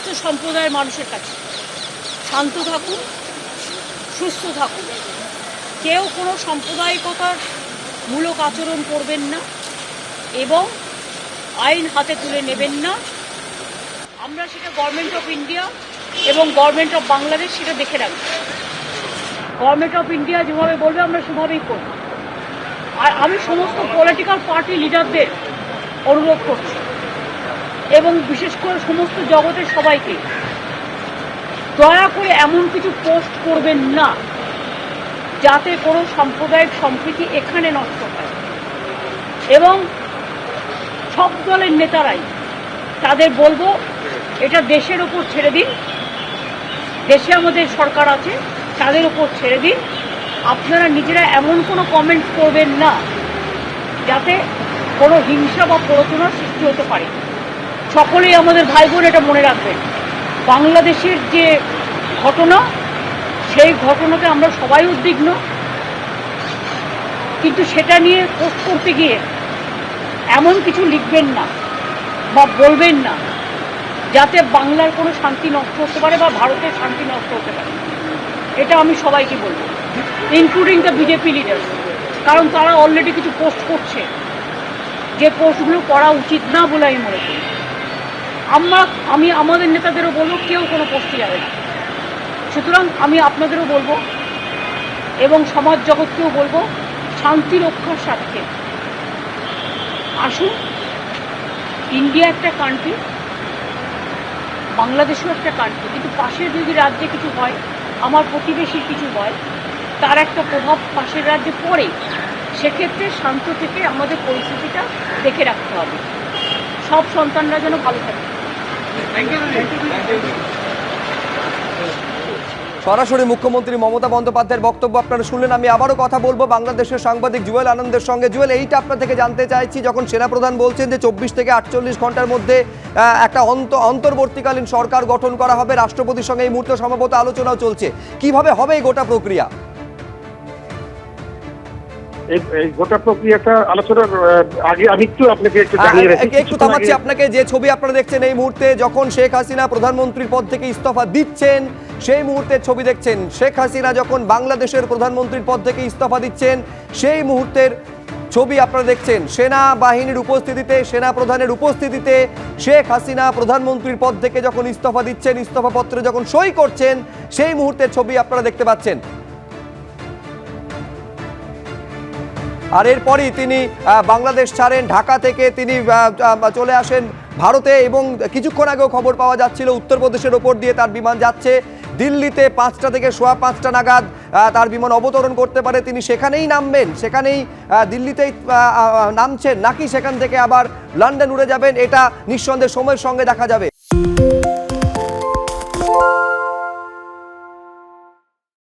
সমস্ত সম্প্রদায়ের মানুষের কাছে শান্ত থাকুন, সুস্থ থাকুন, কেউ কোনো সাম্প্রদায়িকতার মূলক আচরণ করবেন না এবং আইন হাতে তুলে নেবেন না। আমরা সেটা গভর্নমেন্ট অফ ইন্ডিয়া এবং গভর্নমেন্ট অফ বাংলাদেশ সেটা দেখে রাখবো। গভর্নমেন্ট অফ ইন্ডিয়া যেভাবে বলবে আমরা সেভাবেই করব। আর আমি সমস্ত পলিটিক্যাল পার্টি লিডারদের অনুরোধ করছি এবং বিশেষ করে সমস্ত জগতের সবাইকে, দয়া করে এমন কিছু পোস্ট করবেন না যাতে কোনো সাম্প্রদায়িক সম্প্রীতি এখানে নষ্ট হয়। এবং সব দলের নেতারাই তাদের বলবো, এটা দেশের ওপর ছেড়ে দিন, দেশে আমাদের সরকার আছে, তাদের ওপর ছেড়ে দিন। আপনারা নিজেরা এমন কোনো কমেন্ট করবেন না যাতে কোনো হিংসা বা প্ররোচনার সৃষ্টি হতে পারে। সকলেই আমাদের ভাই বোন এটা মনে রাখবেন, বাংলাদেশের যে ঘটনা, সেই ঘটনাতে আমরা সবাই উদ্বিগ্ন, কিন্তু সেটা নিয়ে পোস্ট করতে গিয়ে এমন কিছু লিখবেন না বা বলবেন না যাতে বাংলার কোনো শান্তি নষ্ট হতে পারে বা ভারতের শান্তি নষ্ট হতে পারে। এটা আমি সবাইকে বলবো, ইনক্লুডিং দ্য বিজেপি লিডার্স, কারণ তারা অলরেডি কিছু পোস্ট করছে যে পোস্টগুলো করা উচিত না বলে আমি মনে করি। আমি আমাদের নেতাদেরও বলবো কেউ কোনো পোস্টে যাবে না। সুতরাং আমি আপনাদেরও বলবো এবং সমাজ জগৎকেও বলবো, শান্তি রক্ষার স্বার্থে আসুন। ইন্ডিয়া একটা কান্ট্রি, বাংলাদেশও একটা কান্ট্রি, কিন্তু পাশের যদি রাজ্যে কিছু হয়, আমার প্রতিবেশীর কিছু হয়, তার একটা প্রভাব পাশের রাজ্যে পড়ে। সেক্ষেত্রে শান্ত থেকে আমাদের পরিস্থিতিটা দেখে রাখতে হবে, সব সন্তানরা যেন ভালো থাকে। সরাসরি মুখ্যমন্ত্রী মমতা বন্দ্যোপাধ্যায়ের বক্তব্য আপনারা শুনলেন। আমি আবারও কথা বলবো বাংলাদেশের সাংবাদিক জুয়েল আনন্দের সঙ্গে। জুয়েল, এইটা আপনার থেকে জানতে চাইছি, যখন সেনাপ্রধান বলছেন যে 24 থেকে 48 ঘন্টার মধ্যে একটা অন্তর্বর্তীকালীন সরকার গঠন করা হবে, রাষ্ট্রপতির সঙ্গে এই মুহূর্তে সম্ভবত আলোচনাও চলছে, কিভাবে হবে এই গোটা প্রক্রিয়া? এই গোটা প্রক্রিয়াটা আলোচনার আগে আমি একটু আপনাকে একটু থামাচ্ছি আপনাকে। যে ছবি আপনারা দেখছেন এই মুহূর্তে, যখন শেখ হাসিনা প্রধানমন্ত্রীর পদ থেকে ইস্তফা দিচ্ছেন সেই মুহূর্তের ছবি দেখছেন। শেখ হাসিনা যখন বাংলাদেশের প্রধানমন্ত্রীর পদ থেকে ইস্তফা দিচ্ছেন সেই মুহূর্তের ছবি আপনারা দেখছেন। সেনাবাহিনীর উপস্থিতিতে, সেনা প্রধানের উপস্থিতিতে শেখ হাসিনা প্রধানমন্ত্রীর পদ থেকে যখন ইস্তফা দিচ্ছেন, ইস্তফাপত্রে যখন সই করছেন, সেই মুহূর্তের ছবি আপনারা দেখতে পাচ্ছেন। আর এরপরই তিনি বাংলাদেশ ছাড়েন, ঢাকা থেকে তিনি চলে আসেন ভারতে। এবং কিছুক্ষণ আগেও খবর পাওয়া যাচ্ছিল উত্তরপ্রদেশের ওপর দিয়ে তার বিমান যাচ্ছে দিল্লিতে। 5টা থেকে সোয়া 5টা নাগাদ তার বিমান অবতরণ করতে পারে, তিনি সেখানেই নামবেন, সেখানেই দিল্লিতেই নামছেন, নাকি সেখান থেকে আবার লন্ডন উড়ে যাবেন, এটা নিঃসন্দেহে সময়ের সঙ্গে দেখা যাবে।